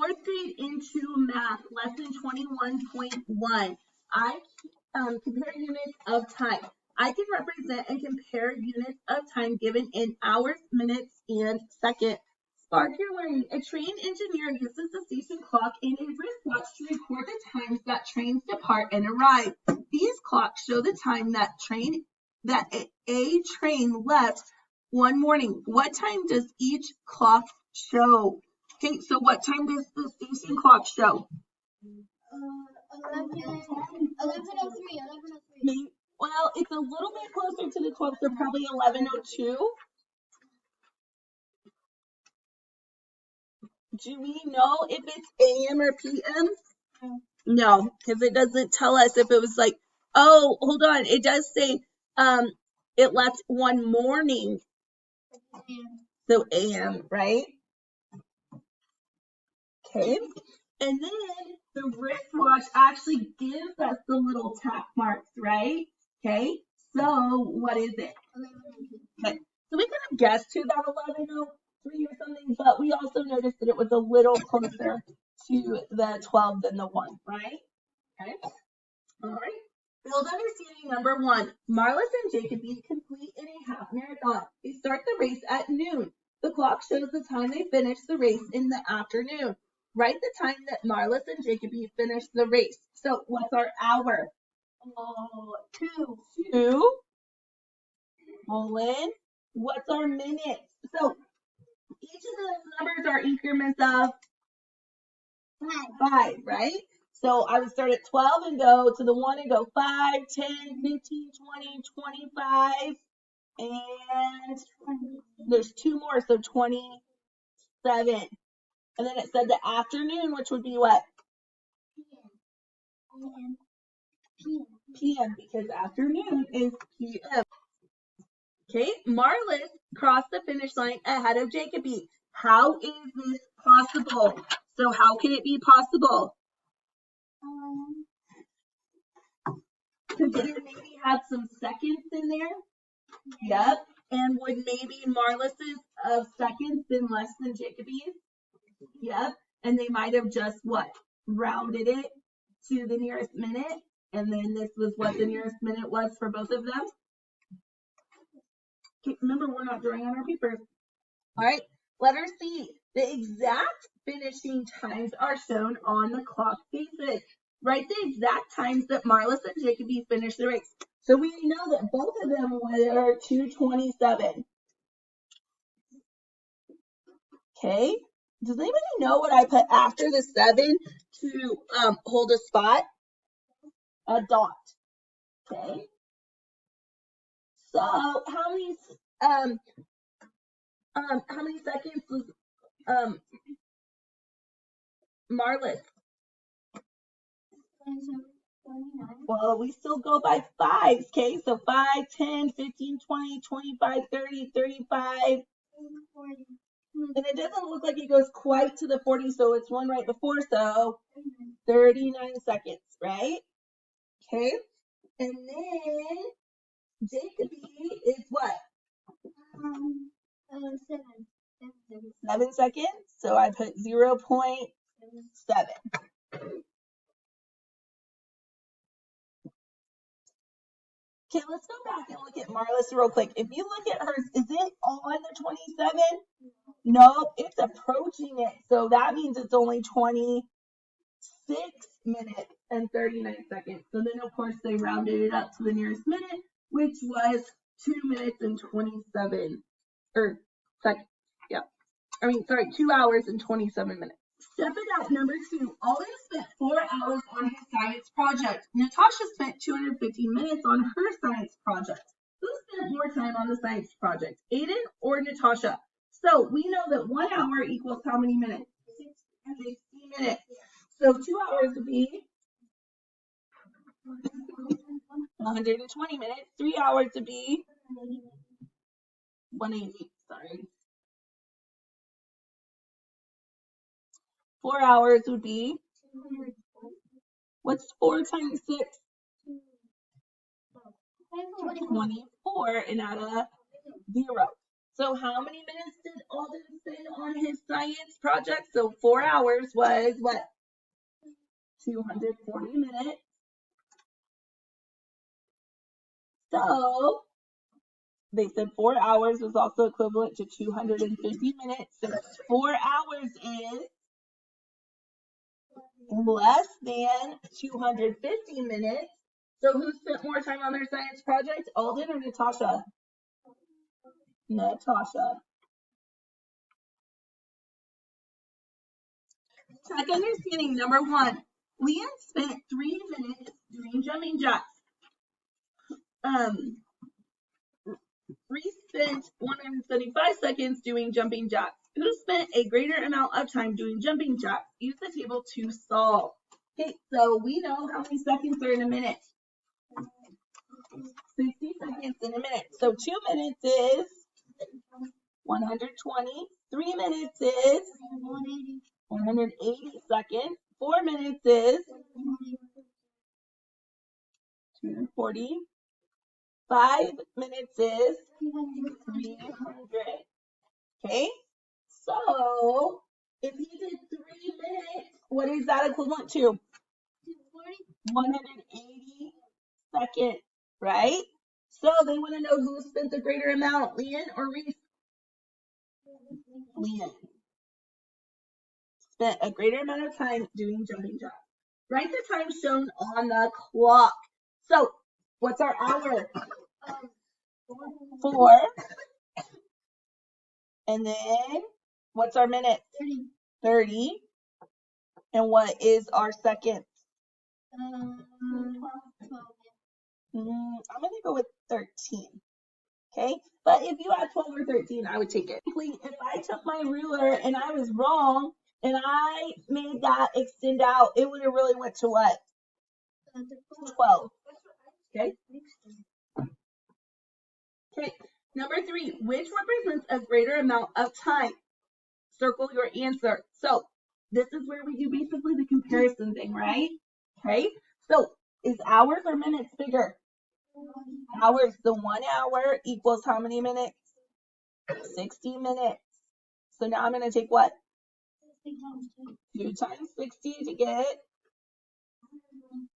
fourth grade into math, lesson 21.1. I compare units of time. I can represent and compare units of time given in hours, minutes, and seconds. Spark your learning. A train engineer uses the station clock and a wristwatch to record the times that trains depart and arrive. These clocks show the time that a train left one morning. What time does each clock show? Okay, so what time does the station clock show? 11:03. Well, it's a little bit closer to the 12, so probably 11:02. Do we know if it's AM or PM? No, because it doesn't tell us if it was like, oh, hold on. It does say it left one morning. So AM, right? Okay. And then the wristwatch actually gives us the little tap marks, right? Okay. So what is it? Okay. So we could have guessed to that 11:03 or something, but we also noticed that it was a little closer to the 12 than the 1, right? Okay. All right. Build understanding number 1. Marlis and Jacoby complete in a half marathon. They start the race at noon. The clock shows the time they finish the race in the afternoon. Write the time that Marlis and Jacoby finished the race. So what's our hour? 2. Olin. What's our minutes? So each of those numbers are increments of 5, right? So I would start at 12 and go to the 1 and go 5, 10, 15, 20, 25, and there's 2 more, so 27. And then it said the afternoon, which would be what? PM, because afternoon is PM. Okay, Marlis crossed the finish line ahead of Jacoby. How is this possible? So how can it be possible? Could it maybe have some seconds in there? Yep. And would maybe Marlis's of seconds been less than Jacoby's? Yep. And they might have just what? Rounded it to the nearest minute. And then this was what the nearest minute was for both of them. Okay, remember, we're not drawing on our papers. All right. Letter C. The exact finishing times are shown on the clock faces. Write the exact times that Marlis and Jacoby finished the race. So we know that both of them were 2:27. Okay. Does anybody know what I put after the 7 to hold a spot? A dot. Okay. So how many seconds was Marlis? Well, we still go by 5s, okay? So 5, 10, 15, 20, 25, 30, 35. And it doesn't look like it goes quite to the 40, so it's one right before, so 39 seconds, right? Okay. And then Jacoby is what? 7 seconds. So I put 0.7. Okay, let's go back and look at Marlis real quick. If you look at hers, is it on the 27? No, it's approaching it. So that means it's only 26 minutes and 39 seconds. So then, of course, they rounded it up to the nearest minute, which was 2 minutes and 27 seconds. Yeah. 2 hours and 27 minutes. Step it up, number 2. Olin spent 4 hours on his science project. Natasha spent 215 minutes on her science project. Who spent more time on the science project, Aiden or Natasha? So we know that 1 hour equals how many minutes? 60 minutes. So 2 hours would be 120 minutes. 3 hours would be 180. Sorry. 4 hours would be, what's 4 times 6? 24, and add a 0. So how many minutes did Alden spend on his science project? So 4 hours was what? 240 minutes. So they said 4 hours was also equivalent to 250 minutes. So 4 hours is less than 250 minutes. So who spent more time on their science project, Alden or Natasha? Natasha. Check understanding number 1. Leanne spent 3 minutes doing jumping jacks. Reese spent 175 seconds doing jumping jacks. Who spent a greater amount of time doing jumping jacks? Use the table to solve. Okay, so we know how many seconds are in a minute. 60 seconds in a minute. So 2 minutes is 120. 3 minutes is 180 seconds. 4 minutes is 240. 5 minutes is 300. Okay, so if he did 3 minutes, what is that equivalent to? 180 seconds, right? So they want to know who spent the greater amount, Leanne or Reese? Leanne spent a greater amount of time doing jumping jacks. Write the time shown on the clock. So what's our hour? 4. And then what's our minute? 30. And what is our second? I'm going to go with 13. Okay, but if you had 12 or 13, I would take it. If I took my ruler and I was wrong and I made that extend out, it would have really went to what? 12. Okay. Okay. Number 3, which represents a greater amount of time? Circle your answer. So this is where we do basically the comparison thing, right? Okay. So is hours or minutes bigger? Hours. So 1 hour equals how many minutes? 60 minutes. So now I'm going to take what? 2 times 60 to get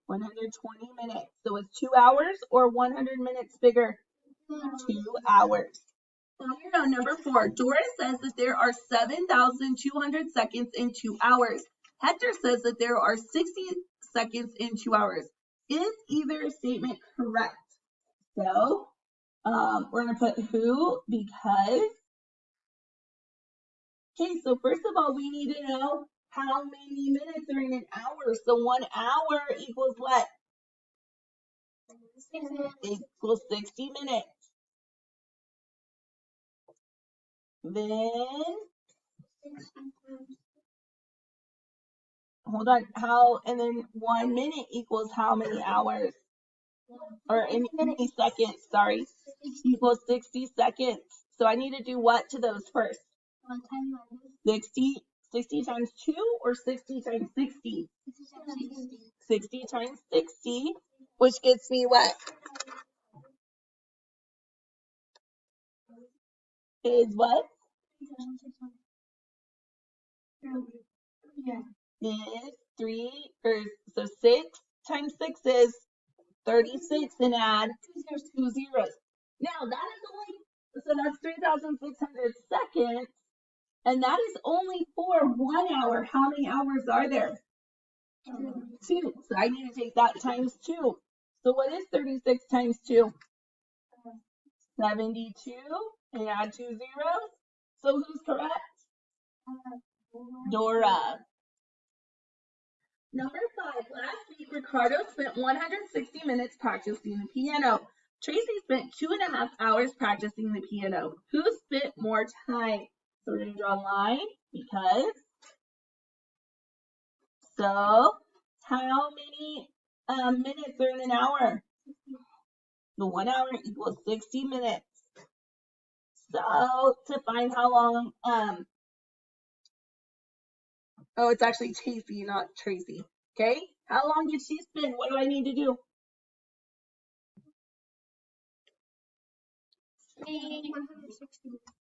120 minutes. So it's 2 hours or 100 minutes bigger? 2 hours. On your note, number 4, Doris says that there are 7,200 seconds in 2 hours. Hector says that there are 60 seconds in 2 hours. Is either statement correct? So we're going to put who, because. Okay, so first of all, we need to know how many minutes are in an hour. So 1 hour equals what? Equals 60 minutes. Then, hold on, and then 1 minute equals how many hours? Or any seconds, sorry, equals 60 seconds. So I need to do what to those first? 60 times 2 or 60 times 60? 60 times 60, which gets me what? Is what? Is 3, so 6 times 6 is 36 and add 2 zeros. Now that is only, so that's 3,600 seconds, and that is only for 1 hour. How many hours are there? 2. So I need to take that times 2. So what is 36 times 2? 72 and add 2 zeros. So who's correct? Dora. Number 5, last week Ricardo spent 160 minutes practicing the piano. Tracy spent 2.5 hours practicing the piano. Who spent more time? So we're going to draw a line because. So how many minutes are in an hour? The 1 hour equals 60 minutes. So to find how long, oh, it's actually Tracy, not Tracy. Okay, how long did she spend? What do I need to do?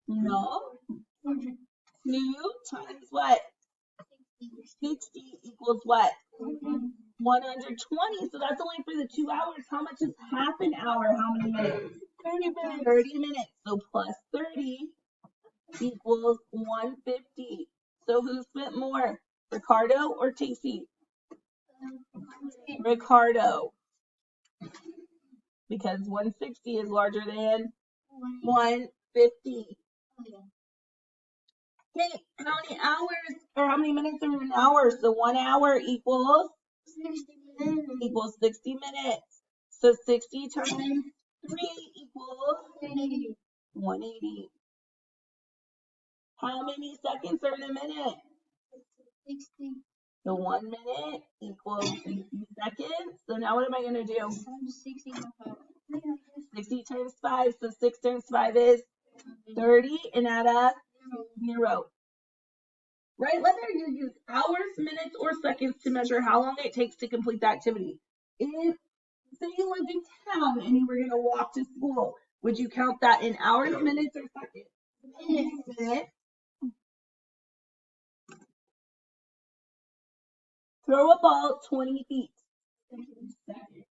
No. 2 times what? 60 equals what? 120. So that's only for the 2 hours. How much is half an hour? How many minutes? 30 minutes. 30 minutes. So plus 30 equals 150. So who spent more? Ricardo or Casey? Ricardo. Because 160 is larger than 150. Okay, how many hours or how many minutes are in an hour? So 1 hour equals 60 minutes. So 60 times 3 equals 180. How many seconds are in a minute? 60. So 1 minute equals 60 seconds. So now what am I going to do? 60 times 5. So 6 times 5 is 30 and add up 0. Right? Whether you use hours, minutes, or seconds to measure how long it takes to complete the activity. If, say you lived in town and you were going to walk to school, would you count that in hours, minutes, or seconds? Minutes. Throw a ball 20 feet. Seconds.